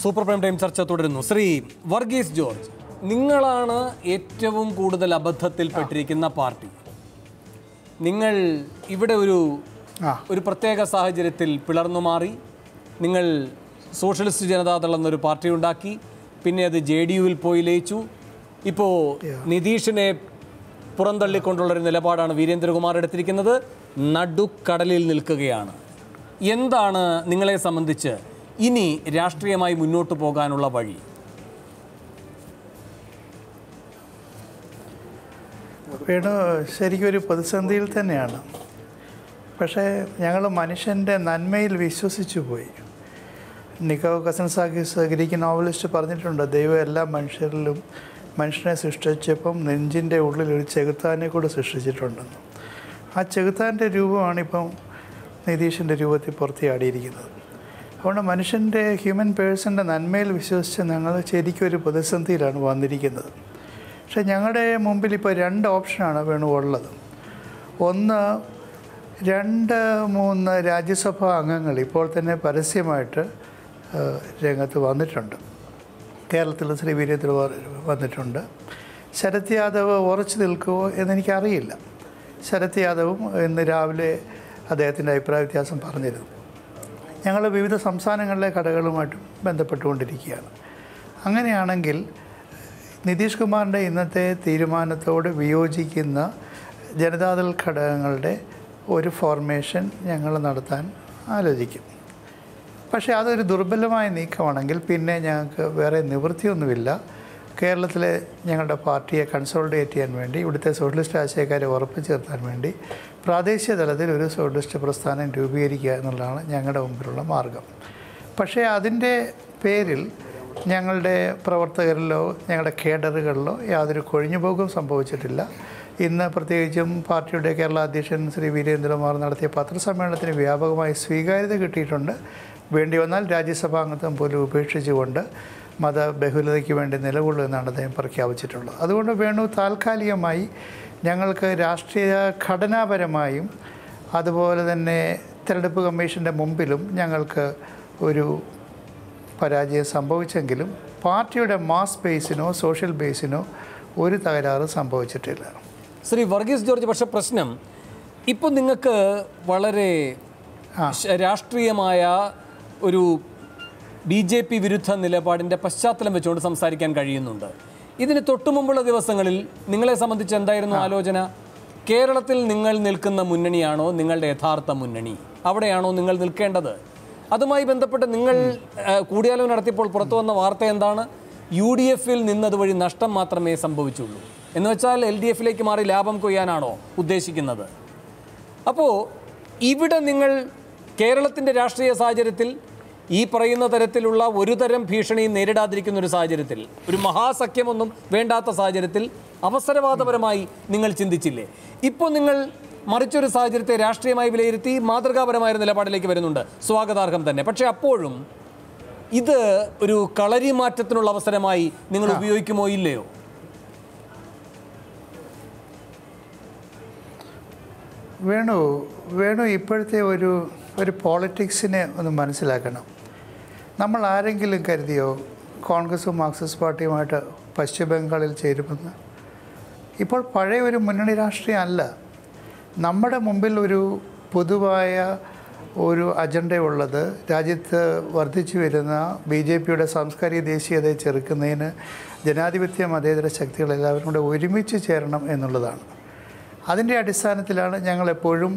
Super prime time ചർച്ച തുടരുന്നു. Shri Varghese George, നിങ്ങളാണ് ഏറ്റവും കൂടുതൽ അബദ്ധത്തിൽപ്പെട്ടിരിക്കുന്ന പാർട്ടി. നിങ്ങൾ ഇവിടെ ഒരു പ്രത്യേക സാഹചര്യത്തിൽ പിളർന്നു മാറി. നിങ്ങൾ സോഷ്യലിസ്റ്റ് ജനതാദൾ എന്നൊരു പാർട്ടി ഉണ്ടാക്കി. പിന്നെ അത് JDUവിൽ പോയി ലയിച്ചു. ഇപ്പോൾ നിതീഷിനെ പുറന്തള്ളിക്കൊണ്ടുള്ളൊരു നിലപാടാണ് വീരേന്ദ്രകുമാർ എടുത്തിരിക്കുന്നത്. നടുക്കടലിൽ നിൽക്കുകയാണ്. എന്താണ് നിങ്ങളെ സംബന്ധിച്ച് ഇനി രാഷ്ട്രീയമായി മുന്നോട്ട് പോകാനുള്ള വഴി? വേണു ശരിക്കും ഒരു പ്രതിസന്ധിയിൽ തന്നെയാണ്. പക്ഷേ ഞങ്ങൾ മനുഷ്യൻ്റെ നന്മയിൽ വിശ്വസിച്ചു പോയി. നിക്കോ കസിൻസാക്കിസ് ഗ്രീക്ക് നോവലിസ്റ്റ് പറഞ്ഞിട്ടുണ്ട്, ദൈവം എല്ലാ മനുഷ്യരിലും മനുഷ്യനെ സൃഷ്ടിച്ചപ്പം നെഞ്ചിൻ്റെ ഉള്ളിൽ ഒരു ചെകുത്താനെ കൂടെ സൃഷ്ടിച്ചിട്ടുണ്ടെന്ന്. ആ ചെകുത്താൻ്റെ രൂപമാണിപ്പം നിതീഷിൻ്റെ രൂപത്തിൽ പുറത്തിയാടിയിരിക്കുന്നത്. അതുകൊണ്ട് മനുഷ്യൻ്റെ ഹ്യൂമൻ പേഴ്സൻ്റെ നന്മയിൽ വിശ്വസിച്ച് ഞങ്ങൾ ശരിക്കും ഒരു പ്രതിസന്ധിയിലാണ് വന്നിരിക്കുന്നത്. പക്ഷേ ഞങ്ങളുടെ മുമ്പിൽ ഇപ്പോൾ 2 ഓപ്ഷനാണ് ഉള്ളത്. ഒന്ന്, 2-3 രാജ്യസഭാ അംഗങ്ങൾ ഇപ്പോൾ തന്നെ പരസ്യമായിട്ട് രംഗത്ത് വന്നിട്ടുണ്ട്. കേരളത്തിൽ ശ്രീ വീരേന്ദ്രകുമാർ വന്നിട്ടുണ്ട്. ശരത് യാദവ് ഉറച്ചു നിൽക്കുമോ എന്നെനിക്കറിയില്ല. ശരത് യാദവും ഇന്ന് രാവിലെ അദ്ദേഹത്തിൻ്റെ അഭിപ്രായ വ്യത്യാസം പറഞ്ഞിരുന്നു. ഞങ്ങൾ വിവിധ സംസ്ഥാനങ്ങളിലെ കടകളുമായിട്ട് ബന്ധപ്പെട്ടുകൊണ്ടിരിക്കുകയാണ്. അങ്ങനെയാണെങ്കിൽ നിതീഷ് കുമാറിൻ്റെ ഇന്നത്തെ തീരുമാനത്തോട് വിയോജിക്കുന്ന ജനതാദൾ ഘടകങ്ങളുടെ ഒരു ഫോർമേഷൻ ഞങ്ങൾ നടത്താൻ ആലോചിക്കും. പക്ഷേ അതൊരു ദുർബലമായ നീക്കമാണെങ്കിൽ പിന്നെ ഞങ്ങൾക്ക് വേറെ നിവൃത്തിയൊന്നുമില്ല. കേരളത്തിലെ ഞങ്ങളുടെ പാർട്ടിയെ കൺസോളിഡേറ്റ് ചെയ്യാൻ വേണ്ടി, ഇവിടുത്തെ സോഷ്യലിസ്റ്റ് ആശയക്കാരെ ഉറപ്പിച്ചു നിർത്താൻ വേണ്ടി പ്രാദേശിക തലത്തിൽ ഒരു സോഷ്യലിസ്റ്റ് പ്രസ്ഥാനം രൂപീകരിക്കുക എന്നുള്ളതാണ് ഞങ്ങളുടെ മുമ്പിലുള്ള മാർഗം. പക്ഷേ അതിൻ്റെ പേരിൽ ഞങ്ങളുടെ പ്രവർത്തകരിലോ ഞങ്ങളുടെ കേഡറുകളിലോ യാതൊരു കൊഴിഞ്ഞുപോക്കും സംഭവിച്ചിട്ടില്ല. ഇന്ന് പ്രത്യേകിച്ചും പാർട്ടിയുടെ കേരള അധ്യക്ഷൻ ശ്രീ വീരേന്ദ്രകുമാർ നടത്തിയ പത്രസമ്മേളനത്തിന് വ്യാപകമായി സ്വീകാര്യത കിട്ടിയിട്ടുണ്ട്. വേണ്ടി വന്നാൽ രാജ്യസഭാംഗത്വം പോലും ഉപേക്ഷിച്ചുകൊണ്ട് മതബഹുലതയ്ക്ക് വേണ്ടി നിലകൊള്ളുമെന്നാണ് അദ്ദേഹം പ്രഖ്യാപിച്ചിട്ടുള്ളത്. അതുകൊണ്ട് വേണു താൽക്കാലികമായി ഞങ്ങൾക്ക് രാഷ്ട്രീയ ഘടനാപരമായും അതുപോലെ തന്നെ തിരഞ്ഞെടുപ്പ് കമ്മീഷൻ്റെ മുമ്പിലും ഞങ്ങൾക്ക് ഒരു പരാജയം സംഭവിച്ചെങ്കിലും പാർട്ടിയുടെ മാസ് ബേസിനോ സോഷ്യൽ ബേസിനോ ഒരു തകരാറ് സംഭവിച്ചിട്ടില്ല. ശ്രീ വർഗീസ് ജോർജ്, പക്ഷേ പ്രശ്നം ഇപ്പോൾ നിങ്ങൾക്ക് വളരെ രാഷ്ട്രീയമായ ഒരു BJP വിരുദ്ധ നിലപാടിൻ്റെ പശ്ചാത്തലം വെച്ചുകൊണ്ട് സംസാരിക്കാൻ കഴിയുന്നുണ്ട്. ഇതിന് തൊട്ടുമുമ്പുള്ള ദിവസങ്ങളിൽ നിങ്ങളെ സംബന്ധിച്ച് എന്തായിരുന്നു ആലോചന? കേരളത്തിൽ നിങ്ങൾ നിൽക്കുന്ന മുന്നണിയാണോ നിങ്ങളുടെ യഥാർത്ഥ മുന്നണി? അവിടെയാണോ നിങ്ങൾ നിൽക്കേണ്ടത്? അതുമായി ബന്ധപ്പെട്ട് നിങ്ങൾ കൂടിയാലോചന നടത്തിയപ്പോൾ പുറത്തു വന്ന വാർത്ത എന്താണ്? UDFൽ നിന്നതുവഴി നഷ്ടം മാത്രമേ സംഭവിച്ചുള്ളൂ എന്ന് വെച്ചാൽ LDFിലേക്ക് മാറി ലാഭം കൊയ്യാനാണോ ഉദ്ദേശിക്കുന്നത്? അപ്പോൾ ഇവിടെ നിങ്ങൾ കേരളത്തിൻ്റെ രാഷ്ട്രീയ സാഹചര്യത്തിൽ ഈ പറയുന്ന തരത്തിലുള്ള ഒരു തരം ഭീഷണിയും നേരിടാതിരിക്കുന്ന ഒരു സാഹചര്യത്തിൽ, ഒരു മഹാസഖ്യമൊന്നും വേണ്ടാത്ത സാഹചര്യത്തിൽ അവസരവാദപരമായി നിങ്ങൾ ചിന്തിച്ചില്ലേ? ഇപ്പോൾ നിങ്ങൾ മറിച്ചൊരു സാഹചര്യത്തെ രാഷ്ട്രീയമായി വിലയിരുത്തി മാതൃകാപരമായ നിലപാടിലേക്ക് വരുന്നുണ്ട്. സ്വാഗതാർഹം തന്നെ. പക്ഷേ അപ്പോഴും ഇത് ഒരു കളരി മാറ്റത്തിനുള്ള അവസരമായി നിങ്ങൾ ഉപയോഗിക്കുമോ ഇല്ലയോ? വേണു ഇപ്പോഴത്തെ ഒരു പോളിറ്റിക്സിനെ ഒന്ന് മനസ്സിലാക്കണം. നമ്മൾ ആരെങ്കിലും കരുതിയോ കോൺഗ്രസും മാർക്സിസ്റ്റ് പാർട്ടിയുമായിട്ട് പശ്ചിമ ബംഗാളിൽ ചേരുമെന്ന്? ഇപ്പോൾ പഴയ ഒരു മുന്നണി രാഷ്ട്രീയം അല്ല. നമ്മുടെ മുമ്പിൽ ഒരു പൊതുവായ ഒരു അജണ്ടയുള്ളത് രാജ്യത്ത് വർദ്ധിച്ചു വരുന്ന BJPയുടെ സാംസ്കാരിക ദേശീയതയെ ചെറുക്കുന്നതിന് ജനാധിപത്യ മതേതര ശക്തികൾ എല്ലാവരും കൂടെ ഒരുമിച്ച് ചേരണം എന്നുള്ളതാണ്. അതിൻ്റെ അടിസ്ഥാനത്തിലാണ് ഞങ്ങളെപ്പോഴും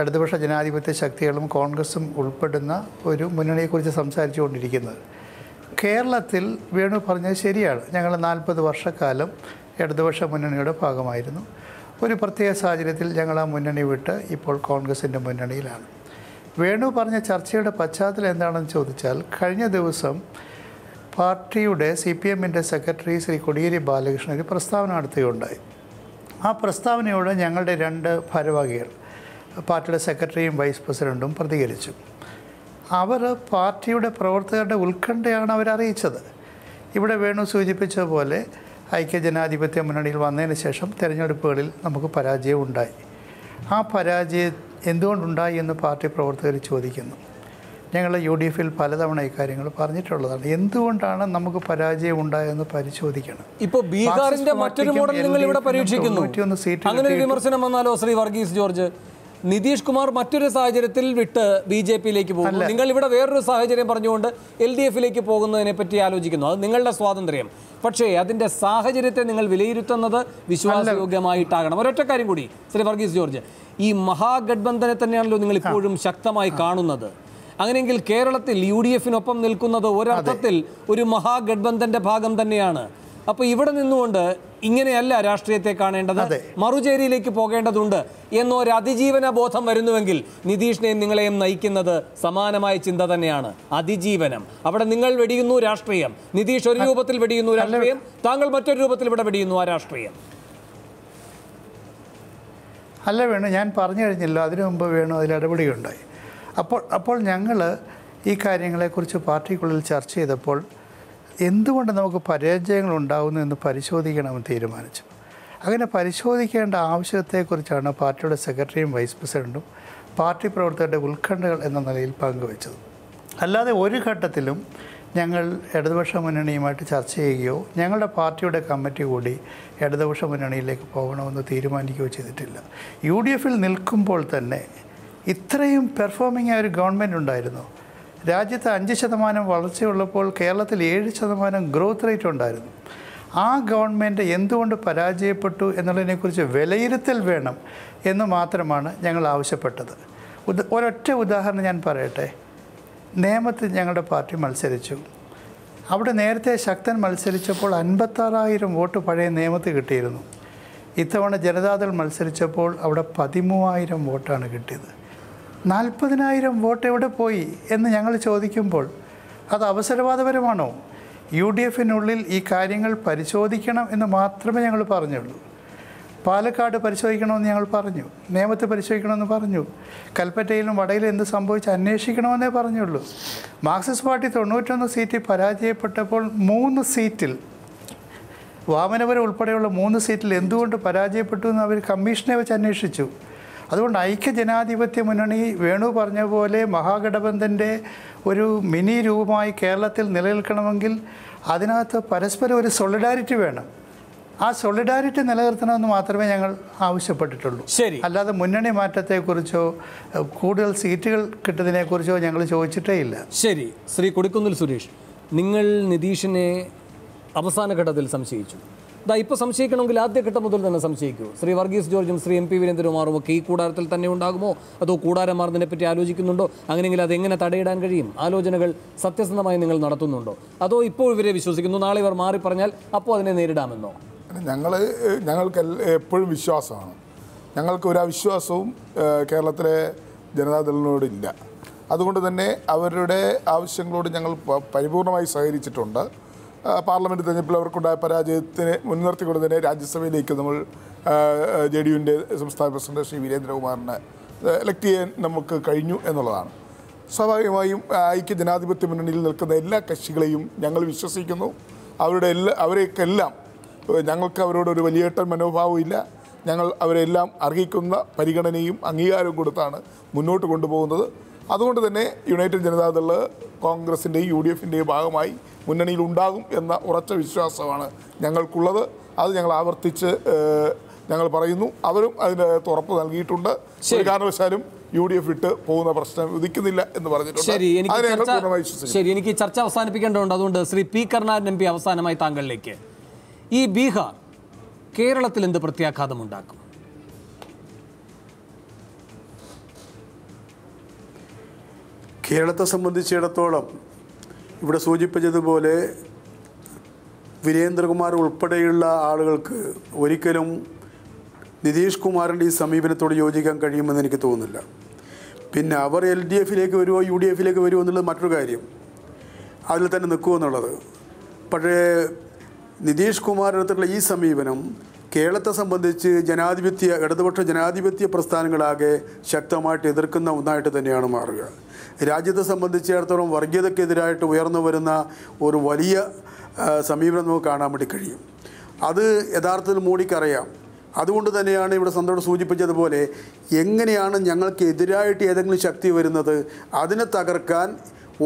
ഇടതുപക്ഷ ജനാധിപത്യ ശക്തികളും കോൺഗ്രസും ഉൾപ്പെടുന്ന ഒരു മുന്നണിയെക്കുറിച്ച് സംസാരിച്ചു കൊണ്ടിരിക്കുന്നത്. കേരളത്തിൽ വേണു പറഞ്ഞത് ശരിയാണ്. ഞങ്ങൾ 40 വർഷക്കാലം ഇടതുപക്ഷ മുന്നണിയുടെ ഭാഗമായിരുന്നു. ഒരു പ്രത്യേക സാഹചര്യത്തിൽ ഞങ്ങൾ ആ മുന്നണി വിട്ട് ഇപ്പോൾ കോൺഗ്രസിൻ്റെ മുന്നണിയിലാണ്. വേണു പറഞ്ഞ ചർച്ചയുടെ പശ്ചാത്തലം എന്താണെന്ന് ചോദിച്ചാൽ, കഴിഞ്ഞ ദിവസം പാർട്ടിയുടെ CPMൻ്റെ സെക്രട്ടറി ശ്രീ കോടിയേരി ബാലകൃഷ്ണൻ ഒരു പ്രസ്താവന നടത്തുകയുണ്ടായി. ആ പ്രസ്താവനയോട് ഞങ്ങളുടെ 2 ഭാരവാഹികൾ, പാർട്ടിയുടെ സെക്രട്ടറിയും വൈസ് പ്രസിഡൻറ്റും പ്രതികരിച്ചു. അവർ പാർട്ടിയുടെ പ്രവർത്തകരുടെ ഉത്കണ്ഠയാണ് അവരറിയിച്ചത്. ഇവിടെ വേണു സൂചിപ്പിച്ച പോലെ ഐക്യജനാധിപത്യ മുന്നണിയിൽ വന്നതിന് ശേഷം തിരഞ്ഞെടുപ്പുകളിൽ നമുക്ക് പരാജയം ഉണ്ടായി. ആ പരാജയം എന്തുകൊണ്ടുണ്ടായി എന്ന് പാർട്ടി പ്രവർത്തകർ ചോദിക്കുന്നു. ഞങ്ങൾ UDF-ൽ പലതവണ ഈ കാര്യങ്ങൾ പറഞ്ഞിട്ടുള്ളതാണ്. എന്തുകൊണ്ടാണ് നമുക്ക് പരാജയം ഉണ്ടായതെന്ന് പരിശോധിക്കണം. ഇപ്പോൾ ബീഹാറിന്റെ മറ്റൊരു മോഡൽ നിങ്ങൾ ഇവിടെ പരീക്ഷിക്കുന്നു. അങ്ങനെ ഒരു വിമർശനം വന്നാലോ ശ്രീ വർഗീസ് ജോർജ്? നിതീഷ് കുമാർ മറ്റൊരു സാഹചര്യത്തിൽ വിട്ട് BJP-യിലേക്ക് പോകുന്നു. നിങ്ങൾ ഇവിടെ വേറൊരു സാഹചര്യം പറഞ്ഞുകൊണ്ട് LDF-ലേക്ക് പോകുന്നതിനെ പറ്റി ആലോചിക്കുന്നു. അത് നിങ്ങളുടെ സ്വാതന്ത്ര്യം. പക്ഷേ അതിൻ്റെ സാഹചര്യത്തെ നിങ്ങൾ വിലയിരുത്തുന്നത് വിശ്വാസയോഗ്യമായിട്ടാകണം. ഒരൊറ്റ കാര്യം കൂടി ശ്രീ വർഗീസ് ജോർജ്, ഈ മഹാഗഡ്ബന്ധനെ തന്നെയാണല്ലോ നിങ്ങൾ ഇപ്പോഴും ശക്തമായി കാണുന്നത്. അങ്ങനെയെങ്കിൽ കേരളത്തിൽ UDF-നൊപ്പം നിൽക്കുന്നത് ഒരർത്ഥത്തിൽ ഒരു മഹാഗഡ്ബന്ധന്റെ ഭാഗം തന്നെയാണ്. അപ്പോൾ ഇവിടെ നിന്നുകൊണ്ട് ഇങ്ങനെയല്ല രാഷ്ട്രീയത്തെ കാണേണ്ടത്, മറുചേരിയിലേക്ക് പോകേണ്ടതുണ്ട് എന്നൊരു അതിജീവന ബോധം വരുന്നുവെങ്കിൽ നിതീഷിനെയും നിങ്ങളെയും നയിക്കുന്നത് സമാനമായ ചിന്ത തന്നെയാണ്. അതിജീവനം. അവിടെ നിങ്ങൾ വെടിയുന്നു രാഷ്ട്രീയം, നിതീഷ് ഒരു രൂപത്തിൽ വെടിയുന്നു രാഷ്ട്രീയം, താങ്കൾ മറ്റൊരു രൂപത്തിൽ ഇവിടെ വെടിയുന്നു ആ രാഷ്ട്രീയം. അല്ല വേണു, ഞാൻ പറഞ്ഞു കഴിഞ്ഞല്ലോ. അതിനു മുമ്പ് വേണു അതിൽ ഇടപെടുകയുണ്ടായി. അപ്പോൾ ഞങ്ങൾ ഈ കാര്യങ്ങളെക്കുറിച്ച് പാർട്ടിക്കുള്ളിൽ ചർച്ച ചെയ്തപ്പോൾ എന്തുകൊണ്ട് നമുക്ക് പരാജയങ്ങൾ ഉണ്ടാകുന്നു എന്ന് പരിശോധിക്കണമെന്ന് തീരുമാനിച്ചു. അങ്ങനെ പരിശോധിക്കേണ്ട ആവശ്യത്തെക്കുറിച്ചാണ് പാർട്ടിയുടെ സെക്രട്ടറിയും വൈസ് പ്രസിഡൻറ്റും പാർട്ടി പ്രവർത്തകരുടെ ഉത്കണ്ഠകൾ എന്ന നിലയിൽ പങ്കുവച്ചത്. അല്ലാതെ ഒരു ഘട്ടത്തിലും ഞങ്ങൾ ഇടതുപക്ഷ മുന്നണിയുമായിട്ട് ചർച്ച ചെയ്യുകയോ ഞങ്ങളുടെ പാർട്ടിയുടെ കമ്മിറ്റി കൂടി ഇടതുപക്ഷ മുന്നണിയിലേക്ക് പോകണമെന്ന് തീരുമാനിക്കുകയോ ചെയ്തിട്ടില്ല. UDF-ൽ നിൽക്കുമ്പോൾ തന്നെ ഇത്രയും പെർഫോമിംഗ് ആയ ഒരു ഗവൺമെൻറ് ഉണ്ടായിരുന്നു. രാജ്യത്ത് 5% വളർച്ചയുള്ളപ്പോൾ കേരളത്തിൽ 7% ഗ്രോത്ത് റേറ്റ് ഉണ്ടായിരുന്നു. ആ ഗവൺമെൻറ് എന്തുകൊണ്ട് പരാജയപ്പെട്ടു എന്നുള്ളതിനെക്കുറിച്ച് വിലയിരുത്തൽ വേണം എന്ന് മാത്രമാണ് ഞങ്ങൾ ആവശ്യപ്പെട്ടത്. ഒരൊറ്റ ഉദാഹരണം ഞാൻ പറയട്ടെ. നേമത്തിൽ ഞങ്ങളുടെ പാർട്ടി മത്സരിച്ചു. അവിടെ നേരത്തെ ശക്തൻ മത്സരിച്ചപ്പോൾ 56,000 വോട്ട് പഴയ നേമത്ത് കിട്ടിയിരുന്നു. ഇത്തവണ ജനതാദൾ മത്സരിച്ചപ്പോൾ അവിടെ 13,000 വോട്ടാണ് കിട്ടിയത്. 40,000 വോട്ട് എവിടെ പോയി എന്ന് ഞങ്ങൾ ചോദിക്കുമ്പോൾ അത് അവസരവാദപരമാണോ? UDF-നുള്ളിൽ ഈ കാര്യങ്ങൾ പരിശോധിക്കണം എന്ന് മാത്രമേ ഞങ്ങൾ പറഞ്ഞുള്ളൂ. പാലക്കാട് പരിശോധിക്കണമെന്ന് ഞങ്ങൾ പറഞ്ഞു, നേമത്ത് പരിശോധിക്കണമെന്ന് പറഞ്ഞു, കൽപ്പറ്റയിലും വടയിലും എന്ത് സംഭവിച്ച് അന്വേഷിക്കണമെന്നേ പറഞ്ഞുള്ളൂ. മാർക്സിസ്റ്റ് പാർട്ടി 91 സീറ്റിൽ പരാജയപ്പെട്ടപ്പോൾ 3 സീറ്റിൽ, വാമനപുരം ഉൾപ്പെടെയുള്ള 3 സീറ്റിൽ എന്തുകൊണ്ട് പരാജയപ്പെട്ടു എന്ന് അവർ കമ്മീഷനെ വെച്ച് അന്വേഷിച്ചു. അതുകൊണ്ട് ഐക്യജനാധിപത്യ മുന്നണി വേണു പറഞ്ഞ പോലെ മഹാഗഠബന്ധൻ്റെ ഒരു മിനി രൂപമായി കേരളത്തിൽ നിലനിൽക്കണമെങ്കിൽ അതിനകത്ത് പരസ്പരം ഒരു സോളിഡാരിറ്റി വേണം. ആ സോളിഡാരിറ്റി നിലനിർത്തണമെന്ന് മാത്രമേ ഞങ്ങൾ ആവശ്യപ്പെട്ടിട്ടുള്ളൂ. ശരി. അല്ലാതെ മുന്നണി മാറ്റത്തെക്കുറിച്ചോ കൂടുതൽ സീറ്റുകൾ കിട്ടുന്നതിനെക്കുറിച്ചോ ഞങ്ങൾ ചോദിച്ചിട്ടേ ഇല്ല. ശരി. ശ്രീ കൊടിക്കുന്നിൽ സുരേഷ്, നിങ്ങൾ നിതീഷിനെ അവസാന ഘട്ടത്തിൽ സംശയിച്ചു. ഇപ്പോൾ സംശയിക്കണമെങ്കിൽ ആദ്യഘട്ടം മുതൽ തന്നെ സംശയിക്കൂ. ശ്രീ വർഗീസ് ജോർജും ശ്രീ MP വീരേന്ദ്രകുമാറും ഒക്കെ ഈ കൂടാരത്തിൽ തന്നെ ഉണ്ടാകുമോ, അതോ കൂടാരം മാറുന്നതിനെ പറ്റി ആലോചിക്കുന്നുണ്ടോ? അങ്ങനെയെങ്കിൽ അതെങ്ങനെ തടയിടാൻ കഴിയും? ആലോചനകൾ സത്യസന്ധമായി നിങ്ങൾ നടത്തുന്നുണ്ടോ, അതോ ഇപ്പോൾ ഇവരെ വിശ്വസിക്കുന്നു, നാളെ ഇവർ മാറി പറഞ്ഞാൽ അപ്പോൾ അതിനെ നേരിടാമെന്നോ? ഞങ്ങൾക്ക് എപ്പോഴും വിശ്വാസമാണ്. ഞങ്ങൾക്ക് ഒരു അവിശ്വാസവും കേരളത്തിലെ ജനതാദളിനോടില്ല. അതുകൊണ്ട് തന്നെ അവരുടെ ആവശ്യങ്ങളോട് ഞങ്ങൾ പരിപൂർണമായി സഹകരിച്ചിട്ടുണ്ട്. പാർലമെൻറ്റ് തെരഞ്ഞെടുപ്പിൽ അവർക്കുണ്ടായ പരാജയത്തിനെ മുൻനിർത്തിക്കൊണ്ട് തന്നെ രാജ്യസഭയിലേക്ക് നമ്മൾ JDU-ൻ്റെ സംസ്ഥാന പ്രസിഡന്റ് ശ്രീ വീരേന്ദ്രകുമാറിനെ എലക്ട് ചെയ്യാൻ നമുക്ക് കഴിഞ്ഞു എന്നുള്ളതാണ്. സ്വാഭാവികമായും ഐക്യജനാധിപത്യ മുന്നണിയിൽ നിൽക്കുന്ന എല്ലാ കക്ഷികളെയും ഞങ്ങൾ വിശ്വസിക്കുന്നു. അവരെയൊക്കെല്ലാം ഞങ്ങൾക്ക് അവരോടൊരു വലിയേട്ടൻ മനോഭാവവും ഇല്ല. ഞങ്ങൾ അവരെല്ലാം അർഹിക്കുന്ന പരിഗണനയും അംഗീകാരവും കൊടുത്താണ് മുന്നോട്ട് കൊണ്ടുപോകുന്നത്. അതുകൊണ്ട് തന്നെ യുണൈറ്റഡ് ജനതാദൾ കോൺഗ്രസിൻ്റെയും UDF-ൻ്റെയും ഭാഗമായി മുന്നണിയിൽ ഉണ്ടാകും എന്ന ഉറച്ച വിശ്വാസമാണ് ഞങ്ങൾക്കുള്ളത്. അത് ഞങ്ങൾ ആവർത്തിച്ച് ഞങ്ങൾ പറയുന്നു. അവരും അതിന് ഉറപ്പ് നൽകിയിട്ടുണ്ട്. ഒരു കാരണവശാലും UDF വിട്ട് പോകുന്ന പ്രശ്നം ഉദിക്കുന്നില്ല എന്ന് പറഞ്ഞിട്ടുണ്ട്. ശരി, എനിക്ക് ചർച്ച അവസാനിപ്പിക്കേണ്ടതുണ്ട്. അതുകൊണ്ട് ശ്രീ P. കരുണാകരൻ MP അവസാനമായി താങ്കളിലേക്ക്, ഈ ബീഹാർ കേരളത്തിൽ എന്ത് പ്രത്യാഘാതമുണ്ടാക്കും? കേരളത്തെ സംബന്ധിച്ചിടത്തോളം ഇവിടെ സൂചിപ്പിച്ചതുപോലെ വീരേന്ദ്രകുമാർ ഉൾപ്പെടെയുള്ള ആളുകൾക്ക് ഒരിക്കലും നിതീഷ് കുമാറിൻ്റെ ഈ സമീപനത്തോട് യോജിക്കാൻ കഴിയുമെന്ന് എനിക്ക് തോന്നുന്നില്ല. പിന്നെ അവർ LDF-ലേക്ക് വരുമോ UDF-ലേക്ക് വരുമോ എന്നുള്ളത് മറ്റൊരു കാര്യം, അതിൽ തന്നെ നിൽക്കുമെന്നുള്ളത്. പക്ഷേ നിതീഷ് കുമാറിനടുത്തുള്ള ഈ സമീപനം കേരളത്തെ സംബന്ധിച്ച് ഇടതുപക്ഷ ജനാധിപത്യ പ്രസ്ഥാനങ്ങളാകെ ശക്തമായിട്ട് എതിർക്കുന്ന ഒന്നായിട്ട് തന്നെയാണ് മാറുക. രാജ്യത്തെ സംബന്ധിച്ചിടത്തോളം വർഗീയതയ്ക്കെതിരായിട്ട് ഉയർന്നു വരുന്ന ഒരു വലിയ സമീപനം നമുക്ക് കാണാൻ വേണ്ടി കഴിയും. അത് യഥാർത്ഥത്തിൽ മോഡിക്കറിയാം. അതുകൊണ്ട് തന്നെയാണ് ഇവിടെ സന്തോഷം സൂചിപ്പിച്ചതുപോലെ എങ്ങനെയാണ് ഞങ്ങൾക്ക് എതിരായിട്ട് ഏതെങ്കിലും ശക്തി വരുന്നത് അതിനെ തകർക്കാൻ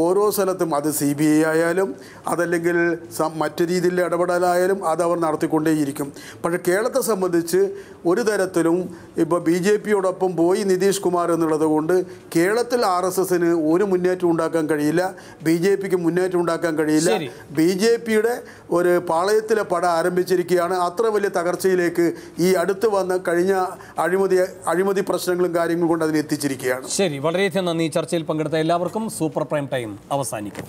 ഓരോ സ്ഥലത്തും അത് CBI ആയാലും അതല്ലെങ്കിൽ മറ്റു രീതിയിലുള്ള ഇടപെടലായാലും അതവർ നടത്തിക്കൊണ്ടേയിരിക്കും. പക്ഷേ കേരളത്തെ സംബന്ധിച്ച് ഒരു തരത്തിലും ഇപ്പോൾ BJPയോടൊപ്പം പോയി നിതീഷ് കുമാർ എന്നുള്ളത് കൊണ്ട് കേരളത്തിൽ RSSന് ഒരു മുന്നേറ്റം ഉണ്ടാക്കാൻ കഴിയില്ല, BJPക്ക് മുന്നേറ്റം ഉണ്ടാക്കാൻ കഴിയില്ല. BJPയുടെ ഒരു പാളയത്തിലെ പട ആരംഭിച്ചിരിക്കുകയാണ്. അത്ര വലിയ തകർച്ചയിലേക്ക് ഈ അടുത്ത് വന്ന കഴിഞ്ഞ അഴിമതി പ്രശ്നങ്ങളും കാര്യങ്ങളും കൊണ്ട് അതിനെ എത്തിച്ചിരിക്കുകയാണ്. ശരി, വളരെയധികം നന്ദി. ചർച്ചയിൽ പങ്കെടുത്ത എല്ലാവർക്കും. സൂപ്പർ പ്രൈം ടൈം അവസാനിക്കും.